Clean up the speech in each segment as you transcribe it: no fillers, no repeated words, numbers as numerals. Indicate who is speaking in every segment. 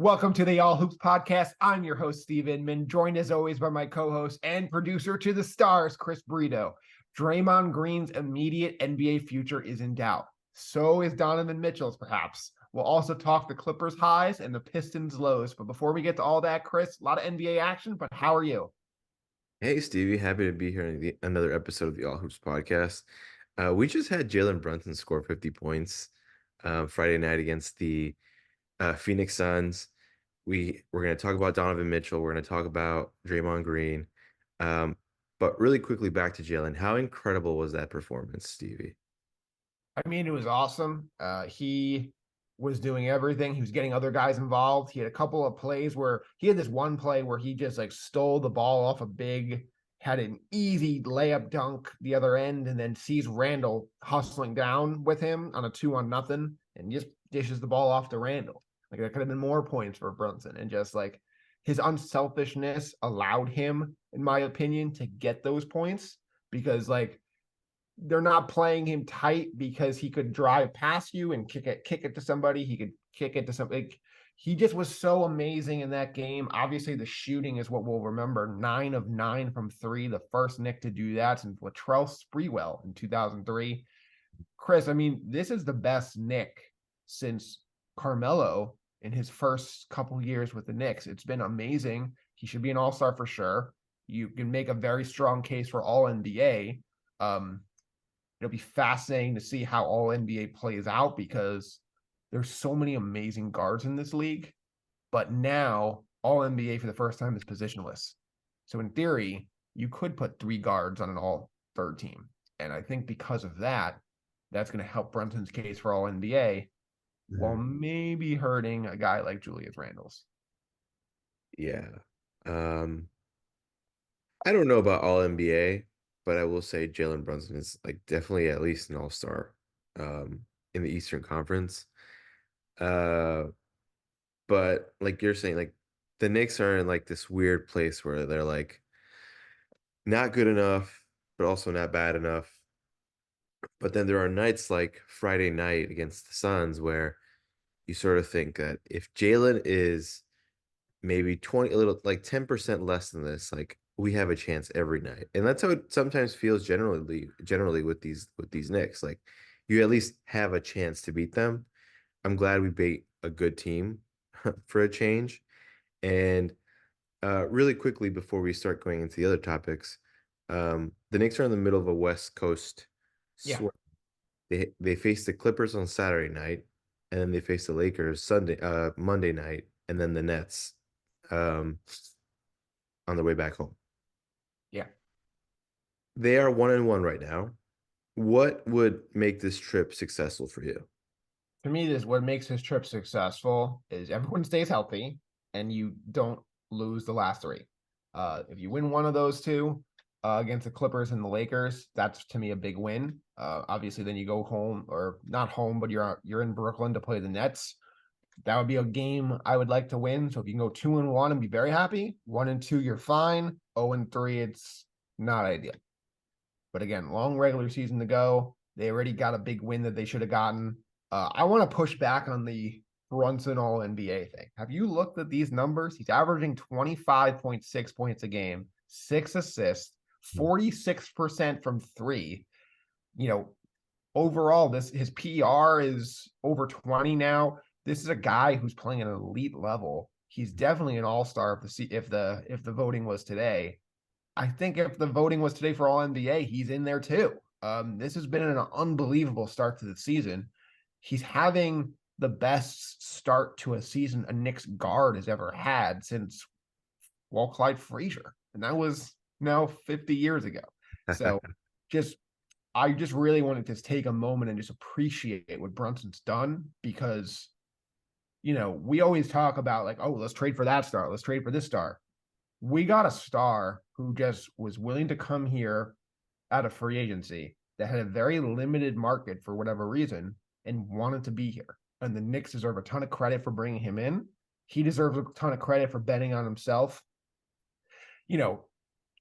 Speaker 1: Welcome to the All Hoops Podcast. I'm your host, Steve Inman, joined as always by my co-host and producer to the stars, Chris Brito. Draymond Green's immediate NBA future is in doubt. So is Donovan Mitchell's, perhaps. We'll also talk the Clippers' highs and the Pistons' lows. But before we get to all that, Chris, a lot of NBA action, but how are you?
Speaker 2: Hey Stevie, happy to be here in another episode of the All Hoops podcast. We just had Jalen Brunson score 50 points Friday night against the Phoenix Suns. We're going to talk about Donovan Mitchell. We're going to talk about Draymond Green. Um, but really quickly back to Jalen. How incredible was that performance, Stevie?
Speaker 1: I mean, it was awesome. He was doing everything. He was getting other guys involved. He had a couple of plays where he had this one play where he just like stole the ball off a big, had an easy layup dunk the other end, and then sees Randall hustling down with him on a 2-on-0, and just dishes the ball off to Randall. Like that could have been more points for Brunson, and just like his unselfishness allowed him, in my opinion, to get those points because like they're not playing him tight because he could drive past you and kick it to somebody. He could kick it to somebody. He just was so amazing in that game. Obviously, the shooting is what we'll remember. 9 of 9 from three, the first Knick to do that since Latrell Sprewell in 2003. Chris, I mean, this is the best Knick since Carmelo in his first couple years with the Knicks. It's been amazing. He should be an all-star for sure. You can make a very strong case for all NBA. It'll be fascinating to see how all NBA plays out because there's so many amazing guards in this league. But now all NBA for the first time is positionless. So in theory, you could put 3 guards on an all third team. And I think because of that, that's going to help Brunson's case for all NBA while
Speaker 2: Mhm.
Speaker 1: maybe hurting a guy like Julius Randle's.
Speaker 2: Yeah. Um, I don't know about all NBA, but I will say Jalen Brunson is like definitely at least an all-star in the Eastern Conference. Uh, But like you're saying, like the Knicks are in like this weird place where they're like not good enough, but also not bad enough. But then there are nights like Friday night against the Suns where you sort of think that if Jalen is maybe 20, a little like 10% less than this, like we have a chance every night. And that's how it sometimes feels generally with these Knicks. Like you at least have a chance to beat them. I'm glad we beat a good team for a change. And really quickly before we start going into the other topics, the Knicks are in the middle of a West Coast
Speaker 1: Yeah.
Speaker 2: swing. They face the Clippers on Saturday night, and then they face the Lakers Monday night, and then the Nets um, on the way back home.
Speaker 1: Yeah.
Speaker 2: They are 1-1 right now. What would make this trip successful for you?
Speaker 1: To me, this what makes his trip successful is everyone stays healthy and you don't lose the last 3. If you win one of those 2 against the Clippers and the Lakers, that's to me a big win. Obviously, then you go home or not home, but you're in Brooklyn to play the Nets. That would be a game I would like to win. So if you can go 2-1 and be very happy, 1-2 you're fine. 0-3 it's not ideal. But again, long regular season to go. They already got a big win that they should have gotten. I want to push back on the Brunson All NBA thing. Have you looked at these numbers? He's averaging 25.6 points a game, 6 assists, 46% from 3. You know, overall, this his PR is over 20 now. This is a guy who's playing at an elite level. He's definitely an all-star if the voting was today. I think if the voting was today for all NBA, he's in there too. This has been an unbelievable start to the season. He's having the best start to a season a Knicks guard has ever had since Clyde Frazier, and that was now 50 years ago. So, just I just really wanted to take a moment and just appreciate what Brunson's done because we always talk about like, oh, let's trade for that star, let's trade for this star. We got a star who just was willing to come here out of free agency that had a very limited market for whatever reason and wanted to be here. And the Knicks deserve a ton of credit for bringing him in. He deserves a ton of credit for betting on himself. You know,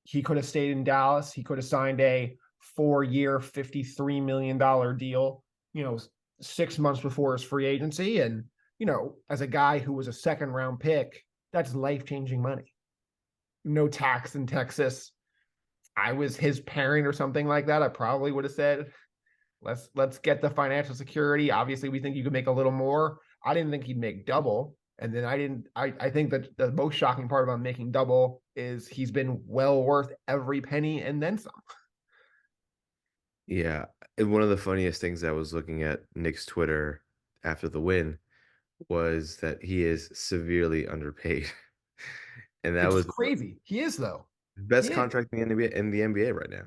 Speaker 1: he could have stayed in Dallas. He could have signed a 4-year, $53 million deal, 6 months before his free agency. And as a guy who was a second round pick, that's life changing money. No tax in Texas. I was his parent or something like that, I probably would have said, let's get the financial security. Obviously, we think you could make a little more. I didn't think he'd make double. And then I think that the most shocking part about making double is he's been well worth every penny and then some.
Speaker 2: Yeah. And one of the funniest things I was looking at Nick's Twitter after the win was that he is severely underpaid. And that
Speaker 1: It's
Speaker 2: was
Speaker 1: crazy. He is though.
Speaker 2: the
Speaker 1: He
Speaker 2: best
Speaker 1: is.
Speaker 2: contract in the NBA right now.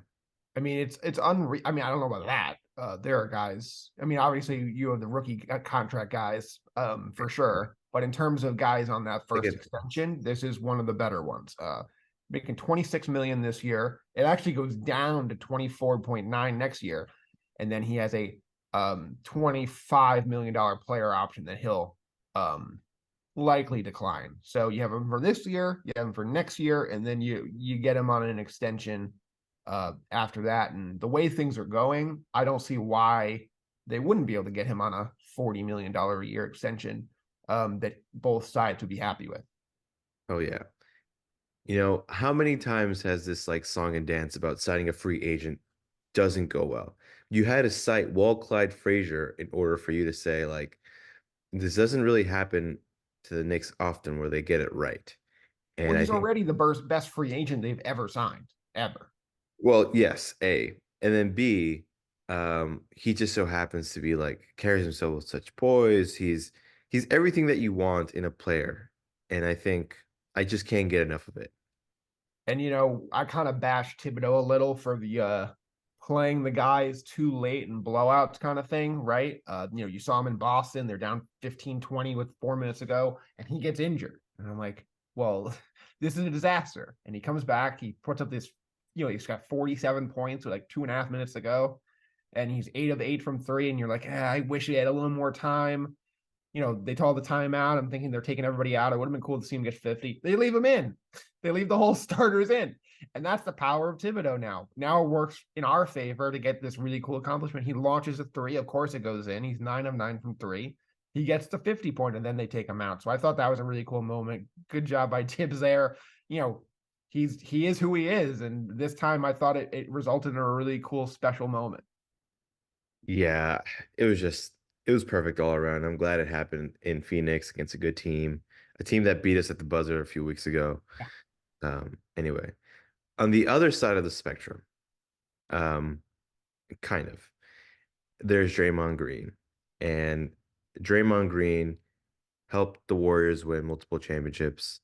Speaker 1: I mean, it's unreal. I mean, I don't know about that. There are guys. I mean, obviously, you have the rookie contract guys, for sure. But in terms of guys on that
Speaker 2: Like
Speaker 1: first extension, this is one of the better ones. Making 26 million this year. It actually goes down to 24.9 next year, and then he has a $25 million player option that he'll likely decline. So you have him for this year, you have him for next year, and then you get him on an extension after that. And the way things are going, I don't see why they wouldn't be able to get him on a $40 million a year extension that both sides would be happy with.
Speaker 2: oh yeah. How many times has this like song and dance about signing a free agent doesn't go well? You had to cite Walt Clyde Frazier in order for you to say like this doesn't really happen to the Knicks often where they get it right.
Speaker 1: Well,
Speaker 2: And I
Speaker 1: he's
Speaker 2: think,
Speaker 1: already the best free agent they've ever signed, ever.
Speaker 2: well, yes, A. And then B, he just so happens to be like carries himself with such poise. He's everything that you want in a player. And I think I just can't get enough of it.
Speaker 1: And I kind of bashed Thibodeau a little for the playing the guys too late and blowouts kind of thing, right? You saw him in Boston, they're down 15-20 with 4 minutes to go, and he gets injured. And I'm like, well, this is a disaster. And he comes back, he puts up this, he's got 47 points with like 2.5 minutes to go, and he's 8 of 8 from three, and you're like, I wish he had a little more time. They call the timeout. I'm thinking they're taking everybody out. It would have been cool to see him get 50. They leave him in. They leave the whole starters in. And that's the power of Thibodeau now. Now it works in our favor to get this really cool accomplishment. He launches a three. Of course it goes in. He's 9 of 9 from three. He gets the 50 point, and then they take him out. So I thought that was a really cool moment. Good job by Tibbs there. He is who he is. And this time I thought it resulted in a really cool special moment.
Speaker 2: Yeah, it was perfect all around. I'm glad it happened in Phoenix against a team that beat us at the buzzer a few weeks ago. Anyway, on the other side of the spectrum, um, kind of, there's Draymond Green. And Draymond Green helped the Warriors win multiple championships.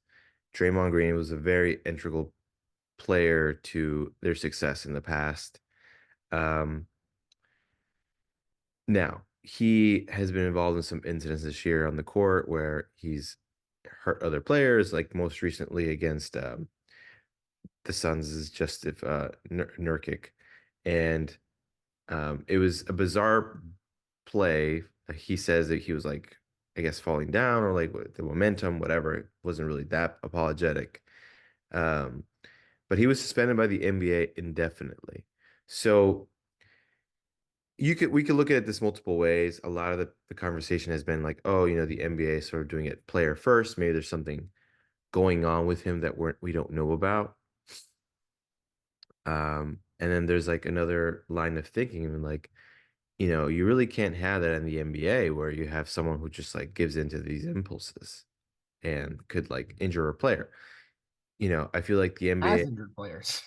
Speaker 2: Draymond Green was a very integral player to their success in the past. Um, Now, he has been involved in some incidents this year on the court where he's hurt other players, like most recently against the Suns is Justif Nurkic. And it was a bizarre play. He says that he was like, I guess, falling down or like the momentum, whatever. It wasn't really that apologetic. Um, but he was suspended by the NBA indefinitely. So we could look at it this multiple ways. A lot of the conversation has been like, oh, the NBA is sort of doing it player first. Maybe there's something going on with him that we don't know about. And then there's like another line of thinking, and like, you really can't have that in the NBA where you have someone who just like gives into these impulses and could like injure a player. I feel like the NBA
Speaker 1: As injured players.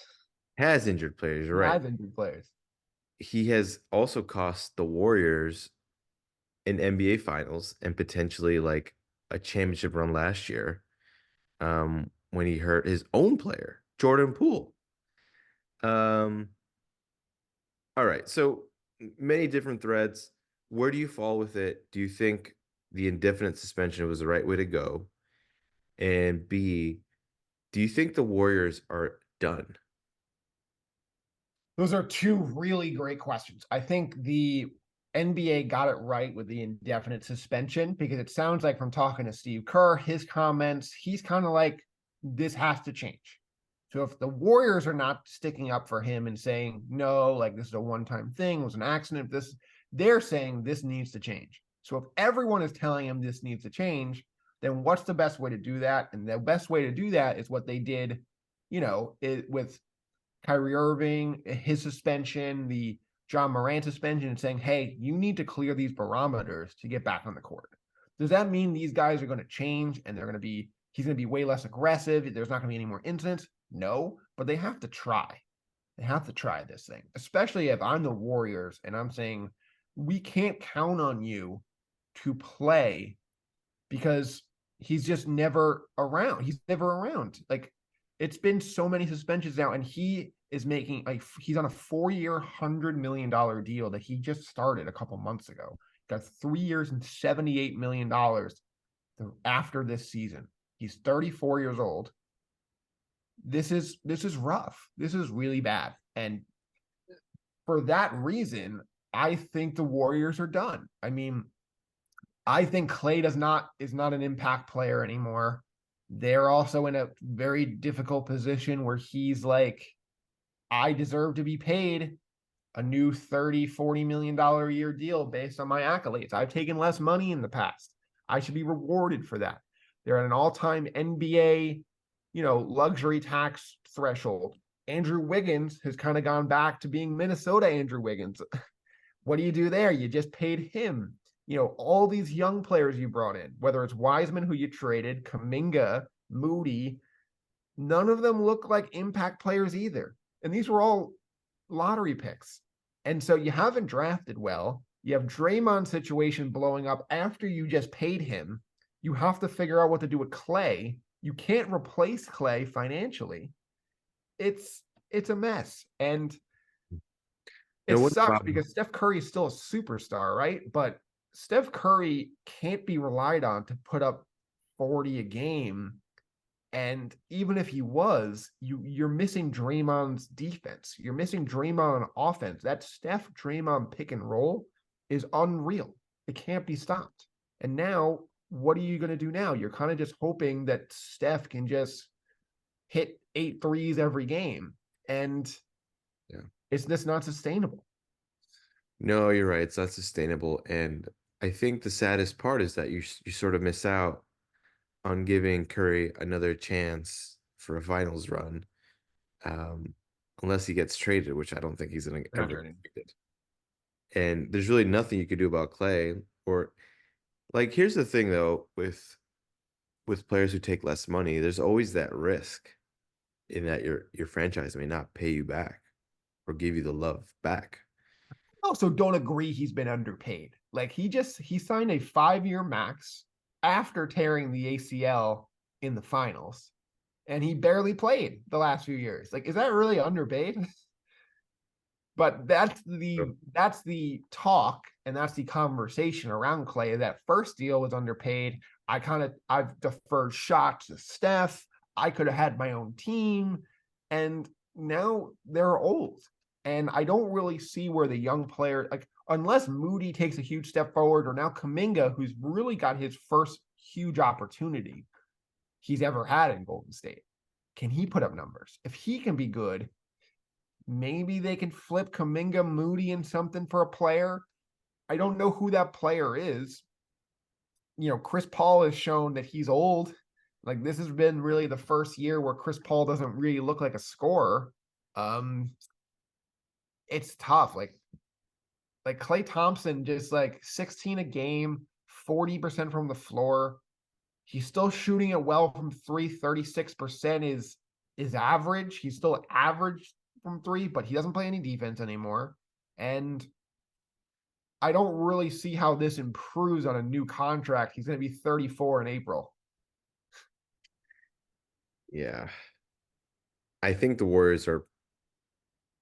Speaker 2: has injured players, you're right.
Speaker 1: As injured players.
Speaker 2: He has also cost the Warriors in NBA finals and potentially like a championship run last year when he hurt his own player, Jordan Poole. Um, all right, so many different threads. Where do you fall with it? Do you think the indefinite suspension was the right way to go? And B, do you think the Warriors are done?
Speaker 1: Those are two really great questions. I think the NBA got it right with the indefinite suspension because it sounds like from talking to Steve Kerr, his comments, he's kind of like, this has to change. So if the Warriors are not sticking up for him and saying, no, like this is a one-time thing, it was an accident, they're saying this needs to change. So if everyone is telling him this needs to change, then what's the best way to do that? And the best way to do that is what they did, with Kyrie Irving, his suspension, the John Morant suspension, and saying, hey, you need to clear these barometers to get back on the court. Does that mean these guys are going to change and he's going to be way less aggressive? There's not going to be any more incidents? No, but they have to try. They have to try this thing, especially if I'm the Warriors and I'm saying, we can't count on you to play because he's just never around. He's never around. Like, it's been so many suspensions now, and he is making he's on a 4-year, $100 million deal that he just started a couple months ago. Got 3 years and $78 million after this season. He's 34 years old. This is rough. This is really bad. And for that reason, I think the Warriors are done. I mean, I think Clay is not an impact player anymore. They're also in a very difficult position where he's like, I deserve to be paid a new $30-40 million a year deal based on my accolades. I've taken less money in the past. I should be rewarded for that. They're at an all-time NBA, luxury tax threshold. Andrew Wiggins has kind of gone back to being Minnesota Andrew Wiggins. What do you do there? You just paid him. All these young players you brought in, whether it's Wiseman, who you traded, Kuminga, Moody, none of them look like impact players either. And these were all lottery picks. And so you haven't drafted well. You have Draymond's situation blowing up after you just paid him. You have to figure out what to do with Clay. You can't replace Clay financially. It's a mess. And it sucks because Steph Curry is still a superstar, right? But Steph Curry can't be relied on to put up 40 a game. And even if he was, you're missing Draymond's defense. You're missing Draymond on offense. That Steph Draymond pick and roll is unreal. It can't be stopped. And now, what are you going to do now? You're kind of just hoping that Steph can just hit 8 threes every game. And it's just not sustainable.
Speaker 2: No, you're right. It's not sustainable. And I think the saddest part is that you sort of miss out on giving Curry another chance for a finals run, unless he gets traded, which I don't think he's going to ever get traded. And there's really nothing you could do about Clay. Or, like, here's the thing though, with players who take less money, there's always that risk in that your franchise may not pay you back or give you the love back.
Speaker 1: Also, don't agree he's been underpaid. Like, he signed a 5-year max after tearing the ACL in the finals, and he barely played the last few years. Like, is that really underpaid? But that's the talk, and that's the conversation around Clay. That first deal was underpaid. I've deferred shots to Steph. I could have had my own team, and now they're old. And I don't really see where the young player, like, unless Moody takes a huge step forward, or now Kuminga, who's really got his first huge opportunity he's ever had in Golden State. Can he put up numbers? If he can be good, maybe they can flip Kuminga, Moody, and something for a player. I don't know who that player is. Chris Paul has shown that he's old. Like, this has been really the first year where Chris Paul doesn't really look like a scorer. It's tough. Like Klay Thompson, just like 16 a game, 40% from the floor. He's still shooting it well from 3. 36% is average. He's still average from 3, but he doesn't play any defense anymore. And I don't really see how this improves on a new contract. He's going to be 34 in April.
Speaker 2: Yeah. I think the Warriors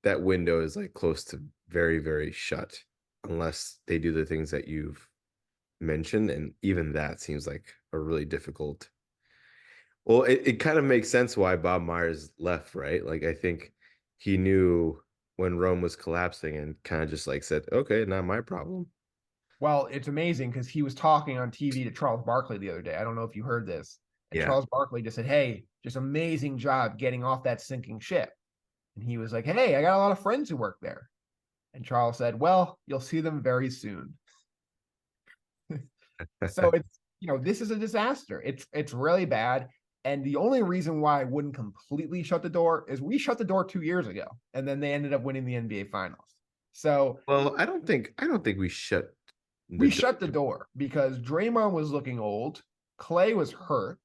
Speaker 2: that window is like close to very, very shut unless they do the things that you've mentioned. And even that seems like a really difficult. Well, it kind of makes sense why Bob Myers left, right? Like, I think he knew when Rome was collapsing and kind of just like said, okay, not my problem.
Speaker 1: Well, it's amazing because he was talking on TV to Charles Barkley the other day. I don't know if you heard this. And Charles Barkley just said, hey, just amazing job getting off that sinking ship. And he was like, hey, I got a lot of friends who work there. And Charles said, well, you'll see them very soon. So it's, this is a disaster. It's really bad. And the only reason why I wouldn't completely shut the door is we shut the door 2 years ago, and then they ended up winning the NBA Finals. So
Speaker 2: Well, I don't think we shut the
Speaker 1: we
Speaker 2: door.
Speaker 1: shut the door because Draymond was looking old, Clay was hurt,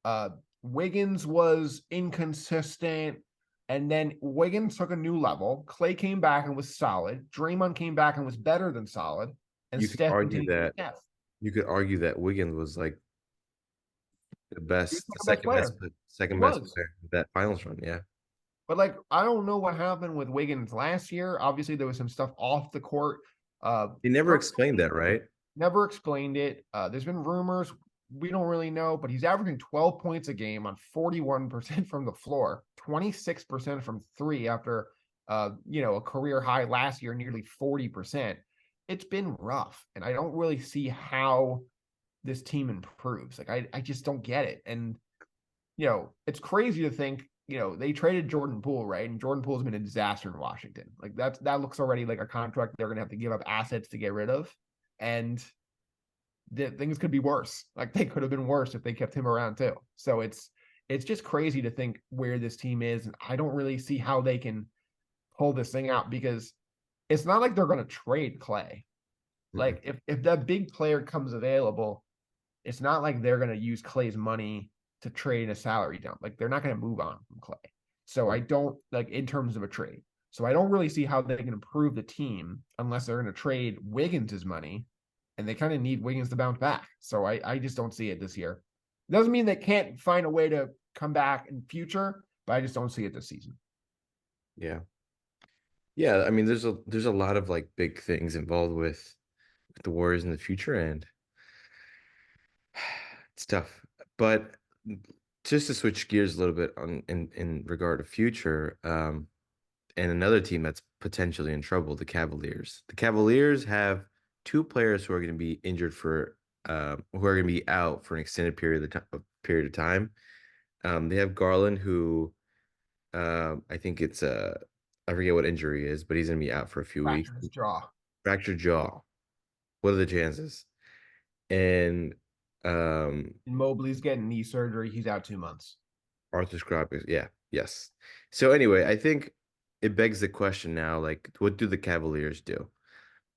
Speaker 1: uh, Wiggins was inconsistent, and then Wiggins took a new level. Clay came back and was solid. Draymond came back and was better than solid, and
Speaker 2: You could
Speaker 1: Steph
Speaker 2: argue
Speaker 1: continued to be
Speaker 2: that
Speaker 1: Steph.
Speaker 2: you could argue that Wiggins was like
Speaker 1: He was
Speaker 2: the
Speaker 1: the best player. He
Speaker 2: second best
Speaker 1: was.
Speaker 2: player of that finals run. Yeah,
Speaker 1: But like, I don't know what happened with Wiggins last year. Obviously, there was some stuff off the court.
Speaker 2: he never explained that, right?
Speaker 1: Never explained it. There's been rumors. We don't really know, but he's averaging 12 points a game on 41% from the floor, 26% from three after a career high last year, nearly 40%. It's been rough, and I don't really see how this team improves. Like I just don't get it. And it's crazy to think, they traded Jordan Poole, right? And Jordan Poole's been a disaster in Washington. Like that looks already like a contract they're gonna have to give up assets to get rid of. And things could be worse. Like they could have been worse if they kept him around too. So it's just crazy to think where this team is. And I don't really see how they can pull this thing out because it's not like they're gonna trade Clay.
Speaker 2: Mm-mm.
Speaker 1: Like if that big player comes available, it's not like they're going to use Clay's money to trade a salary dump. Like they're not going to move on from Clay. So I don't like in terms of a trade. So I don't really see how they can improve the team unless they're going to trade Wiggins' money, and they kind of need Wiggins to bounce back. So I just don't see it this year. Doesn't mean they can't find a way to come back in future, but I just don't see it this season.
Speaker 2: Yeah, yeah. I mean, there's a lot of like big things involved with the Warriors in the future, and it's tough. But just to switch gears a little bit on in regard to future, and another team that's potentially in trouble, the Cavaliers. The Cavaliers have two players who are going to be injured who are going to be out for an extended period of time. They have Garland, who I think I forget what injury is, but he's going to be out for a few weeks.
Speaker 1: Fractured his jaw.
Speaker 2: Fractured jaw. What are the chances? And
Speaker 1: And Mobley's getting knee surgery. He's out 2 months.
Speaker 2: Arthroscopic yeah, yes. So anyway, I think it begs the question now, like, what do the Cavaliers do?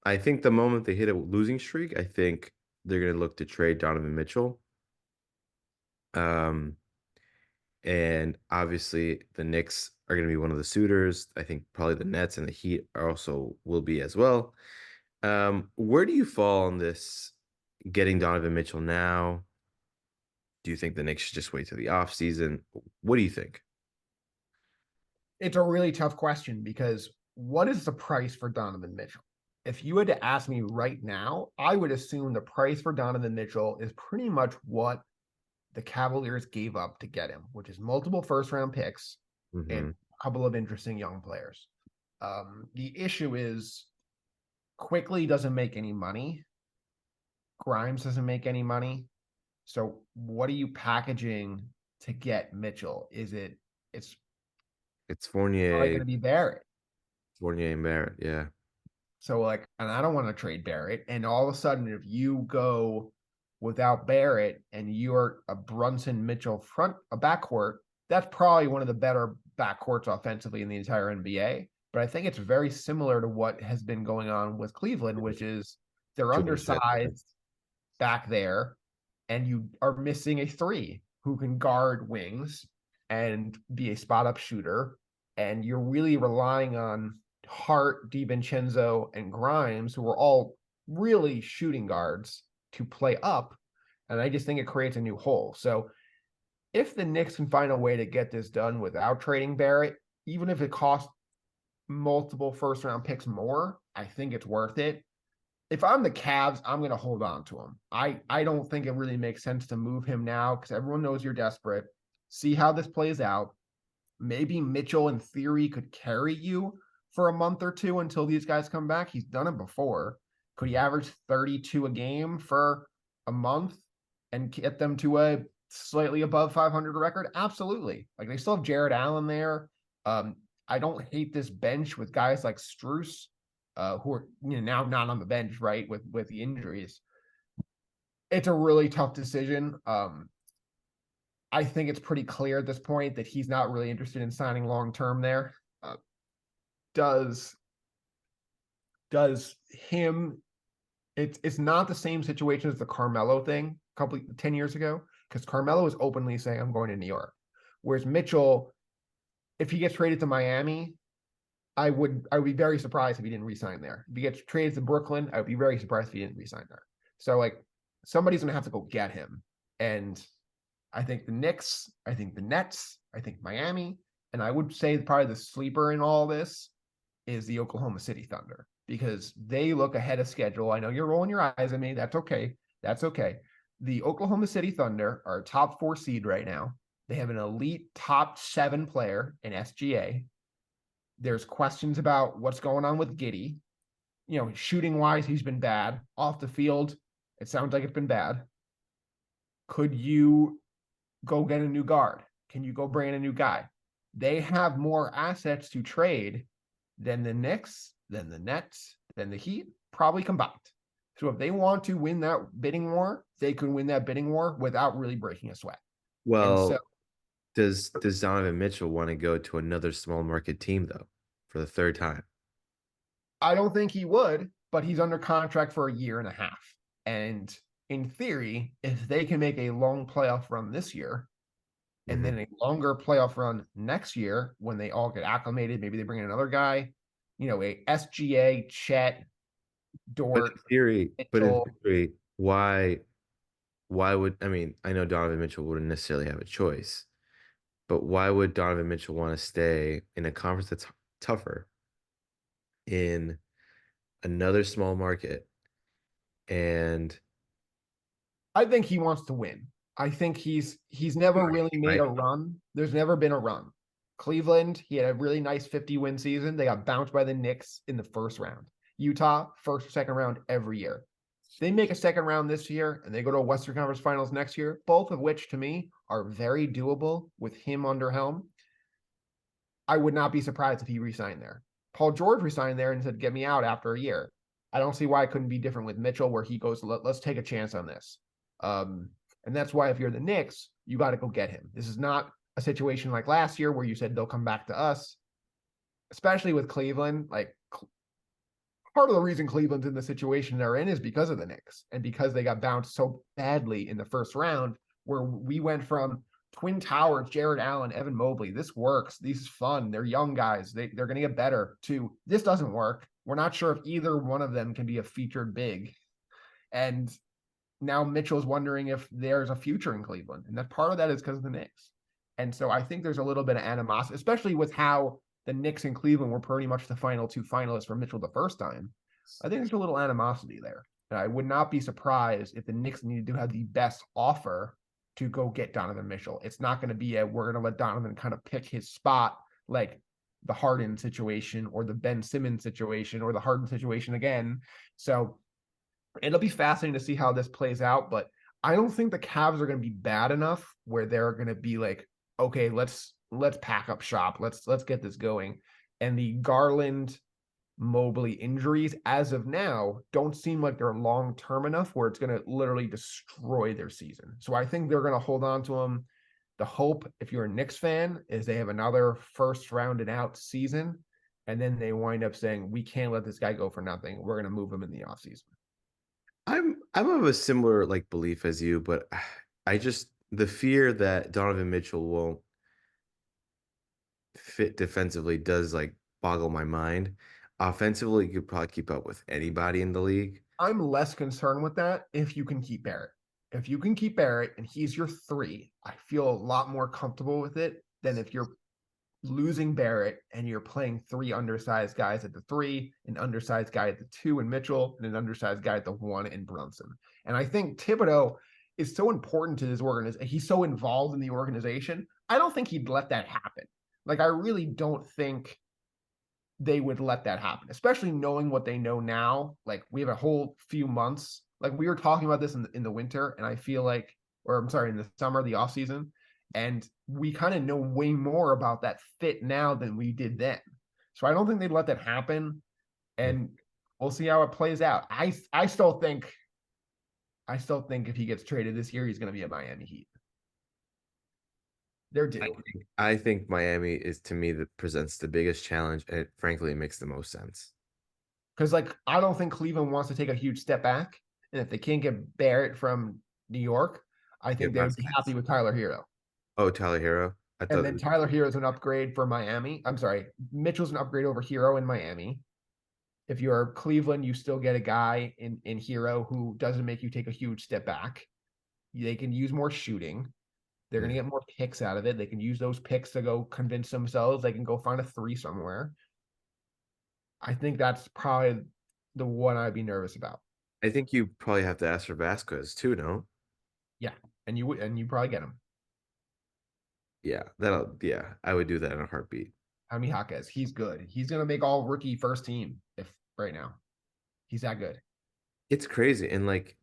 Speaker 2: I think the moment they hit a losing streak, I think they're gonna look to trade Donovan Mitchell. Um, and obviously the Knicks are gonna be one of the suitors. I think probably the Nets and the Heat are also will be as well. Where do you fall on this getting Donovan Mitchell now? Do you think the Knicks should just wait till the off season? What do you think?
Speaker 1: It's a really tough question because what is the price for Donovan Mitchell? If you had to ask me right now, I would assume the price for Donovan Mitchell is pretty much what the Cavaliers gave up to get him, which is multiple first round picks and
Speaker 2: Hmm.
Speaker 1: a couple of interesting young players. The issue is Quickly doesn't make any money. Grimes doesn't make any money. So what are you packaging to get Mitchell? It's
Speaker 2: It's
Speaker 1: probably going to be Barrett.
Speaker 2: Fournier and Barrett. Yeah.
Speaker 1: So like, and I don't want to trade Barrett. And all of a sudden, if you go without Barrett and you're a Brunson Mitchell a backcourt, that's probably one of the better backcourts offensively in the entire NBA. But I think it's very similar to what has been going on with Cleveland, which is they're
Speaker 2: Jordan Shed.
Speaker 1: undersized back there, and you are missing a three who can guard wings and be a spot up shooter. And you're really relying on Hart, DiVincenzo, and Grimes, who are all really shooting guards, to play up. And I just think it creates a new hole. So if the Knicks can find a way to get this done without trading Barrett, even if it costs multiple first round picks more, I think it's worth it. If I'm the Cavs, I'm going to hold on to him. I don't think it really makes sense to move him now because everyone knows you're desperate. See how this plays out. Maybe Mitchell, in theory, could carry you for a month or two until these guys come back. He's done it before. Could he average 32 a game for a month and get them to a slightly above 500 record? Absolutely. Like they still have Jared Allen there. I don't hate this bench with guys like Struess, who are now not on the bench, right, with the injuries. It's a really tough decision. I think it's pretty clear at this point that he's not really interested in signing long term there. Uh, does does him it's not the same situation as the Carmelo thing a couple 10 years ago, because Carmelo is openly saying I'm going to New York. Whereas Mitchell, if he gets traded to Miami, I would be very surprised if he didn't resign there. If he gets traded to Brooklyn, I would be very surprised if he didn't resign there. So like somebody's gonna have to go get him. And I think the Knicks, I think the Nets, I think Miami, and I would say probably the sleeper in all this is the Oklahoma City Thunder, because they look ahead of schedule. I know you're rolling your eyes at me. That's okay. That's okay. The Oklahoma City Thunder are a top 4 seed right now. They have an elite top 7 player in SGA. There's questions about what's going on with Giddey. Shooting wise, he's been bad. Off the field, it sounds like it's been bad. Could you go get a new guard? Can you go bring in a new guy? They have more assets to trade than the Knicks, than the Nets, than the Heat, probably combined. So if they want to win that bidding war, they could win that bidding war without really breaking a sweat. And so
Speaker 2: Well, does Donovan Mitchell want to go to another small market team though for the third time?
Speaker 1: I don't think he would, but he's under contract for a year and a half. And in theory, if they can make a long playoff run this year, and
Speaker 2: Mhm.
Speaker 1: then a longer playoff run next year when they all get acclimated, maybe they bring in another guy, a SGA, Chet, Dort,
Speaker 2: But in
Speaker 1: Mitchell.
Speaker 2: theory, why would I mean, I know Donovan Mitchell wouldn't necessarily have a choice, but why would Donovan Mitchell want to stay in a conference that's tougher in another small market? And
Speaker 1: I think he wants to win. I think he's never really made
Speaker 2: right,
Speaker 1: a run. There's never been a run. Cleveland, he had a really nice 50-win season. They got bounced by the Knicks in the first round. Utah, first or second round every year. They make a second round this year and they go to a Western Conference Finals next year, both of which to me are very doable with him under helm. I would not be surprised if he resigned there. Paul George resigned there and said, "Get me out after a year." I don't see why it couldn't be different with Mitchell, where he goes, "Let's take a chance on this." And that's why if you're the Knicks, you got to go get him. This is not a situation like last year where you said they'll come back to us, especially with Cleveland. Like part of the reason Cleveland's in the situation they're in is because of the Knicks and because they got bounced so badly in the first round, where we went from Twin Towers, Jared Allen, Evan Mobley. This works. This is fun. They're young guys. They're going to get better. To this doesn't work. We're not sure if either one of them can be a featured big. And now Mitchell's wondering if there's a future in Cleveland. And that part of that is because of the Knicks. And so I think there's a little bit of animosity, especially with how the Knicks and Cleveland were pretty much the final 2 finalists for Mitchell the first time. I think there's a little animosity there. And I would not be surprised if the Knicks needed to have the best offer to go get Donovan Mitchell. It's not going to be we're going to let Donovan kind of pick his spot like the Harden situation or the Ben Simmons situation or the Harden situation again. So it'll be fascinating to see how this plays out, but I don't think the Cavs are going to be bad enough where they're going to be like, okay, let's pack up shop. Let's get this going. And the Garland Mobley injuries as of now don't seem like they're long term enough where it's going to literally destroy their season. So I think they're going to hold on to them. The hope, if you're a Knicks fan, is they have another first round and out season. And then they wind up saying, we can't let this guy go for nothing. We're going to move him in the offseason.
Speaker 2: I'm of a similar like belief as you, but I just the fear that Donovan Mitchell won't fit defensively does like boggle my mind. Offensively, you could probably keep up with anybody in the league.
Speaker 1: I'm less concerned with that if you can keep Barrett. If you can keep Barrett and he's your 3, I feel a lot more comfortable with it than if you're losing Barrett and you're playing 3 undersized guys at the 3, an undersized guy at the 2 in Mitchell, and an undersized guy at the 1 in Brunson. And I think Thibodeau is so important to this organization. He's so involved in the organization. I don't think he'd let that happen. Like, I really don't think they would let that happen, especially knowing what they know now. Like, we have a whole few months. Like, we were talking about this in the winter, and I feel like, or I'm sorry, in the summer, the off season, and we kind of know way more about that fit now than we did then. So I don't think they'd let that happen, and we'll see how it plays out. I still think I still think if he gets traded this year, he's going to be at Miami Heat. They're due.
Speaker 2: I think Miami is to me that presents the biggest challenge, and frankly, it makes the most sense.
Speaker 1: Because like I don't think Cleveland wants to take a huge step back. And if they can't get Barrett from New York, I
Speaker 2: Get
Speaker 1: think they would be happy
Speaker 2: Vasquez.
Speaker 1: with Tyler Hero.
Speaker 2: Oh, Tyler Hero. I
Speaker 1: And
Speaker 2: thought
Speaker 1: then Tyler Hero is an upgrade for Miami. I'm sorry, Mitchell's an upgrade over Hero in Miami. If you're Cleveland, you still get a guy in Hero who doesn't make you take a huge step back. They can use more shooting. They're going to
Speaker 2: yeah.
Speaker 1: get more picks out of it. They can use those picks to go convince themselves they can go find a three somewhere. I think that's probably the one I'd be nervous about.
Speaker 2: I think you probably have to ask for Vasquez too, no?
Speaker 1: Yeah, and you probably get him.
Speaker 2: Yeah, I would do that in a heartbeat.
Speaker 1: Jaime Jaquez, he's good. He's going to make all rookie first team if right now. He's that good.
Speaker 2: It's crazy. And like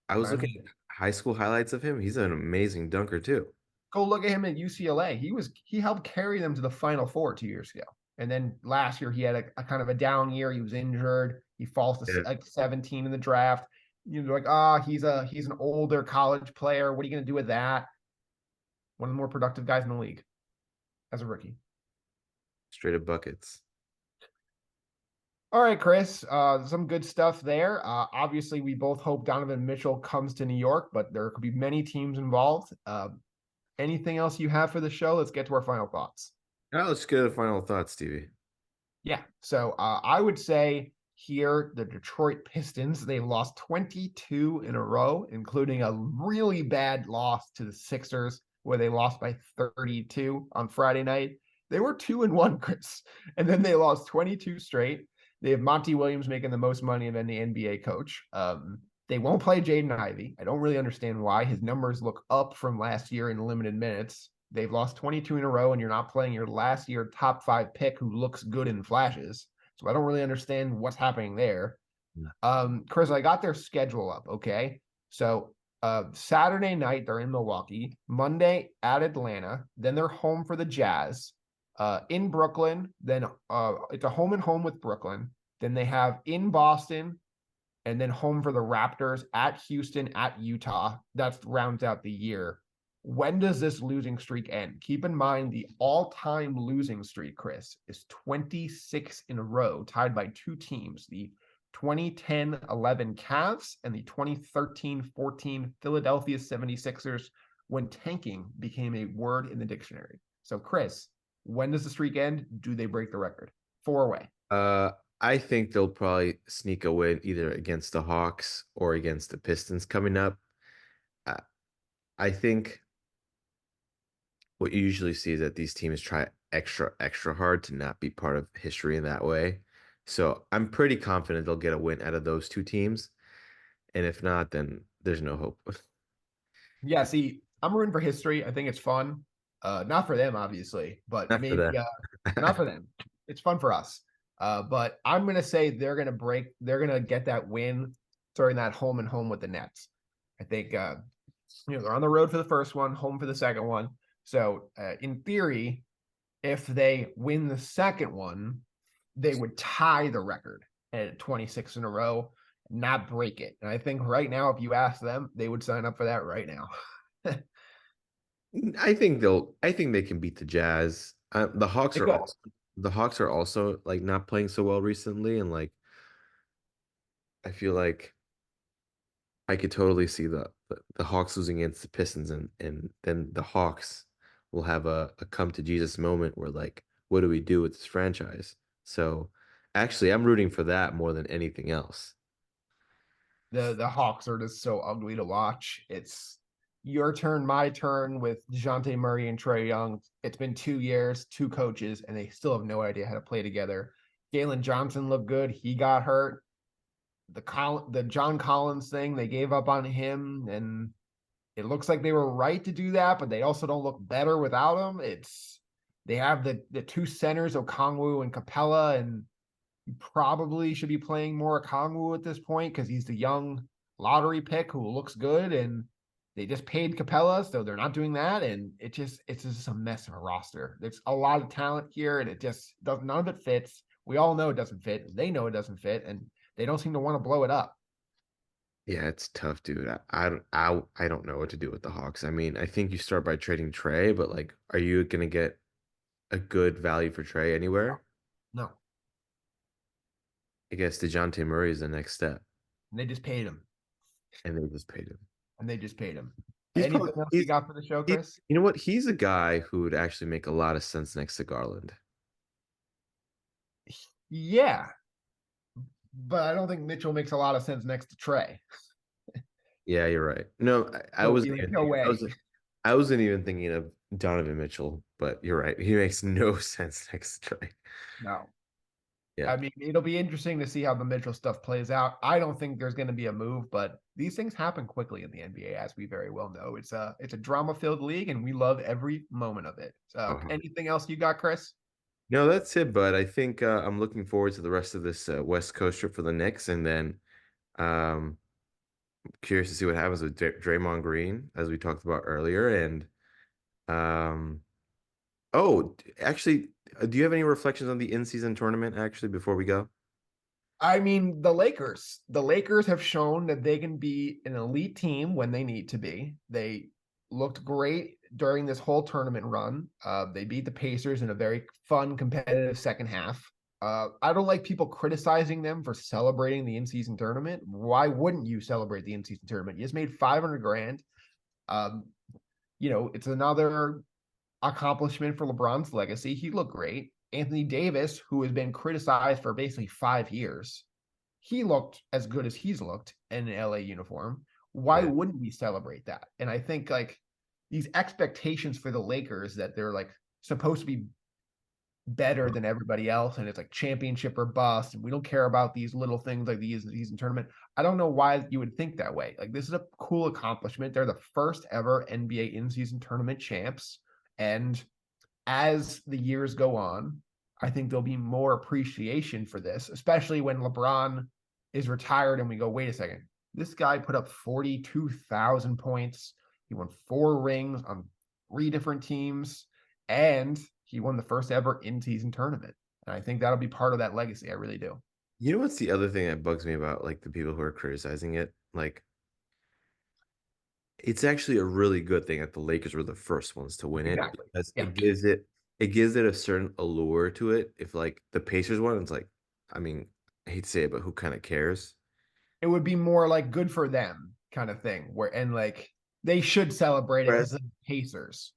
Speaker 2: I was
Speaker 1: Miami
Speaker 2: looking
Speaker 1: Heat.
Speaker 2: at high school highlights of him. He's an amazing dunker too.
Speaker 1: Go look at him at UCLA. He helped carry them to the Final Four 2 years ago. And then last year he had a kind of a down year. He was injured. He falls to
Speaker 2: Yeah,
Speaker 1: like 17 in the draft. You're like, he's an older college player. What are you going to do with that? One of the more productive guys in the league as a rookie.
Speaker 2: straight up buckets.
Speaker 1: All right, Chris. Some good stuff there. Obviously, we both hope Donovan Mitchell comes to New York, but there could be many teams involved. Anything else you have for the show? Let's get to our final thoughts.
Speaker 2: Now let's get to the final thoughts, Stevie.
Speaker 1: Yeah. So I would say here the Detroit Pistons, they lost 22 in a row, including a really bad loss to the Sixers, where they lost by 32 on Friday night. They were 2-1, Chris. And then they lost 22 straight. They have Monty Williams making the most money of any NBA coach. They won't play Jaden Ivey. I don't really understand why. His numbers look up from last year in limited minutes. They've lost 22 in a row, and you're not playing your last year top 5 pick who looks good in flashes. So I don't really understand what's happening there. Chris, I got their schedule up. Okay. So Saturday night, they're in Milwaukee. Monday at Atlanta. Then they're home for the Jazz. In Brooklyn. Then it's a home and home with Brooklyn. Then they have in Boston and then home for the Raptors at Houston, at Utah. That rounds out the year. When does this losing streak end? Keep in mind the all-time losing streak, Chris, is 26 in a row, tied by two teams, the 2010-11 Cavs and the 2013-14 Philadelphia 76ers, when tanking became a word in the dictionary. So, Chris, when does the streak end? Do they break the record? 4 away.
Speaker 2: Uh, I think they'll probably sneak a win either against the Hawks or against the Pistons coming up. I, I think what you usually see is that these teams try extra hard to not be part of history in that way. So I'm pretty confident they'll get a win out of those two teams. And if not, then there's no hope.
Speaker 1: Yeah, see, I'm rooting for history. I think it's fun. Not for them, obviously, but
Speaker 2: Not for
Speaker 1: maybe not
Speaker 2: that.
Speaker 1: for them. It's fun for us. But I'm gonna say they're gonna get that win during that home and home with the Nets. I think they're on the road for the first one, home for the second one. So in theory, if they win the second one, they would tie the record at 26 in a row, not break it. And I think right now, if you ask them, they would sign up for that right now.
Speaker 2: I think they can beat the Jazz.
Speaker 1: They could.
Speaker 2: The Hawks are also like not playing so well recently, and like I feel like I could totally see the Hawks losing against the Pistons, and then the Hawks will have a come to Jesus moment where like, what do we do with this franchise? So actually, I'm rooting for that more than anything else.
Speaker 1: The Hawks are just so ugly to watch. It's your turn, my turn with DeJounte Murray and Trae Young. It's been 2 years, two coaches, and they still have no idea how to play together. Jalen Johnson looked good. He got hurt. The John Collins thing, they gave up on him, and it looks like they were right to do that, but they also don't look better without him. They have the two centers, Okongwu and Capella, and you probably should be playing more Okongwu at this point because he's the young lottery pick who looks good, and they just paid Capella, so they're not doing that, and it's just a mess of a roster. There's a lot of talent here, and it just does none of it fits. We all know it doesn't fit. They know it doesn't fit, and they don't seem to want to blow it up.
Speaker 2: Yeah, it's tough, dude. I don't know what to do with the Hawks. I mean, I think you start by trading Trey, but like, are you gonna get a good value for Trey
Speaker 1: No,
Speaker 2: anywhere?
Speaker 1: no.
Speaker 2: I guess DeJounte Murray is the next step,
Speaker 1: And they just paid him.
Speaker 2: and they just paid him.
Speaker 1: And they just paid him.
Speaker 2: He's probably
Speaker 1: Anything else you got for the show, Chris?
Speaker 2: you know what? He's a guy who would actually make a lot of sense next to Garland.
Speaker 1: Yeah, but I don't think Mitchell makes a lot of sense next to Trey.
Speaker 2: Yeah, you're right. No, I
Speaker 1: He'll be
Speaker 2: wasn't
Speaker 1: like,
Speaker 2: even
Speaker 1: no
Speaker 2: thinking.
Speaker 1: way.
Speaker 2: I wasn't even thinking of Donovan Mitchell, but you're right. He makes no sense next to Trey.
Speaker 1: No.
Speaker 2: Yeah.
Speaker 1: I mean, it'll be interesting to see how the Mitchell stuff plays out. I don't think there's going to be a move, but these things happen quickly in the NBA, as we very well know. It's a drama-filled league, and we love every moment of it. So,
Speaker 2: Uh-huh.
Speaker 1: anything else you got, Chris?
Speaker 2: No, that's it. But I think I'm looking forward to the rest of this West Coast trip for the Knicks, and then um, curious to see what happens with Draymond Green, as we talked about earlier. And um, oh, actually, do you have any reflections on the in-season tournament? Actually, before we go.
Speaker 1: I mean, the Lakers have shown that they can be an elite team when they need to be. They looked great during this whole tournament run. They beat the Pacers in a very fun, competitive second half. I don't like people criticizing them for celebrating the in-season tournament. Why wouldn't you celebrate the in-season tournament? You just made 500 grand. Um, it's another accomplishment for LeBron's legacy. He looked great. Anthony Davis, who has been criticized for basically 5 years, he looked as good as he's looked in an LA uniform. Why
Speaker 2: Yeah.
Speaker 1: wouldn't we celebrate that? And I think like these expectations for the Lakers that they're like supposed to be better than everybody else, and it's like championship or bust, and we don't care about these little things like these season tournament. I don't know why you would think that way. Like this is a cool accomplishment. They're the first ever NBA in-season tournament champs, and as the years go on, I think there'll be more appreciation for this, especially when LeBron is retired and we go, wait a second, this guy put up 42,000 points. He won 4 rings on 3 different teams, and he won the first ever in season tournament. And I think that'll be part of that legacy. I really do.
Speaker 2: You know what's the other thing that bugs me about like the people who are criticizing it? Like it's actually a really good thing that the Lakers were the first ones to win it
Speaker 1: Exactly.
Speaker 2: because
Speaker 1: Yeah.
Speaker 2: it gives it a certain allure to it. If like the Pacers won, it's like, I mean, I hate to say it, but who kind of cares?
Speaker 1: It would be more like good for them kind of thing, where, and like, they should celebrate it because
Speaker 2: Whereas
Speaker 1: of the Pacers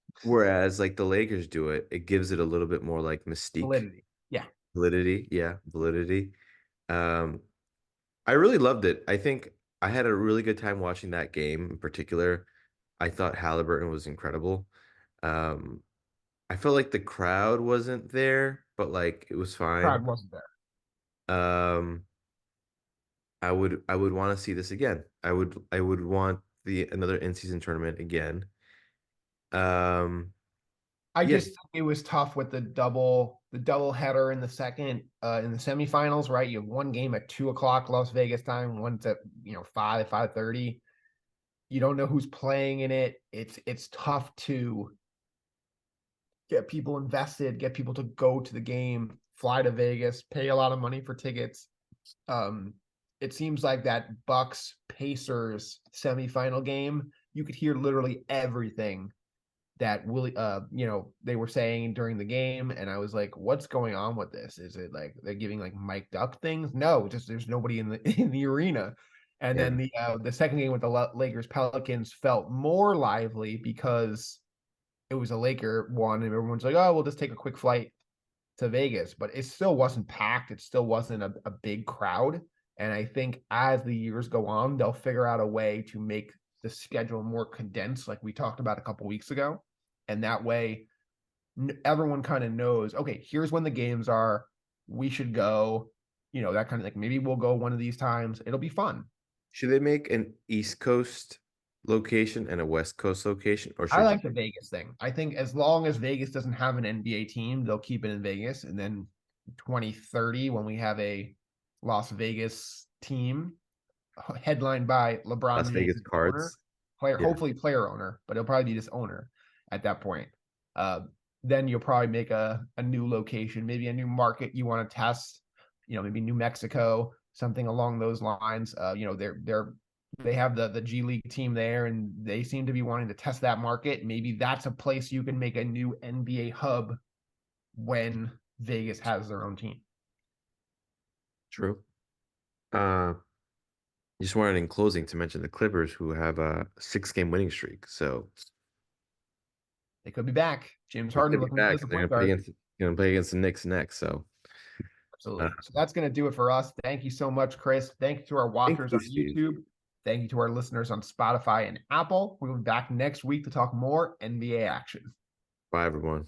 Speaker 2: like the Lakers do it, it gives it a little bit more like mystique,
Speaker 1: validity. Yeah.
Speaker 2: validity. Yeah, validity. Um, I really loved it. I think I had a really good time watching that game in particular. I thought Halliburton was incredible. Um, I felt like the crowd wasn't there, but like it was fine.
Speaker 1: Crowd wasn't there.
Speaker 2: Um, I would want to see this again. I would want the another in-season tournament again. Um,
Speaker 1: I
Speaker 2: yeah,
Speaker 1: just think it was tough with the double header in the second in the semifinals, right? You have one game at 2 o'clock Las Vegas time, one's at 5:30. You don't know who's playing in it. It's tough to get people invested, get people to go to the game, fly to Vegas, pay a lot of money for tickets. Um, it seems like that Bucks Pacers semifinal game, you could hear literally everything that Willie they were saying during the game, and I was like, what's going on with this? Is it like they're giving like mic'd up things? No, just there's nobody in the in the arena. And
Speaker 2: yeah,
Speaker 1: then the second game with the Lakers Pelicans felt more lively because it was a Laker one, and everyone's like, oh, we'll just take a quick flight to Vegas, but it still wasn't packed. It still wasn't a big crowd. And I think as the years go on, they'll figure out a way to make the schedule more condensed, like we talked about a couple weeks ago. And that way, everyone kind of knows, okay, here's when the games are. We should go, that kind of like maybe we'll go one of these times. It'll be fun.
Speaker 2: should they make an East Coast location and a West Coast location, or
Speaker 1: I
Speaker 2: should
Speaker 1: like the Vegas thing. I think as long as Vegas doesn't have an NBA team, they'll keep it in Vegas. And then 2030, when we have a Las Vegas team headlined by LeBron
Speaker 2: Las Vegas
Speaker 1: James, owner,
Speaker 2: Cards?
Speaker 1: player,
Speaker 2: Yeah,
Speaker 1: hopefully player owner, but it'll probably be just owner at that point. Uh, then you'll probably make a new location, maybe a new market you want to test. Maybe New Mexico, something along those lines. They're they have the G League team there, and they seem to be wanting to test that market. Maybe that's a place you can make a new NBA hub when Vegas has their own team.
Speaker 2: True. Uh, just wanted in closing to mention the Clippers, who have a 6-game winning streak. So
Speaker 1: They could be back. James
Speaker 2: they
Speaker 1: Harden
Speaker 2: could be
Speaker 1: looking good
Speaker 2: back,
Speaker 1: as a
Speaker 2: and they're
Speaker 1: point guard.
Speaker 2: gonna play against the Knicks next. So uh,
Speaker 1: Absolutely. So that's going to do it for us. Thank you so much, Chris. Thank you to our
Speaker 2: thank
Speaker 1: watchers
Speaker 2: you,
Speaker 1: on
Speaker 2: Steve.
Speaker 1: YouTube. Thank you to our listeners on Spotify and Apple. We'll be back next week to talk more NBA action.
Speaker 2: Bye, everyone.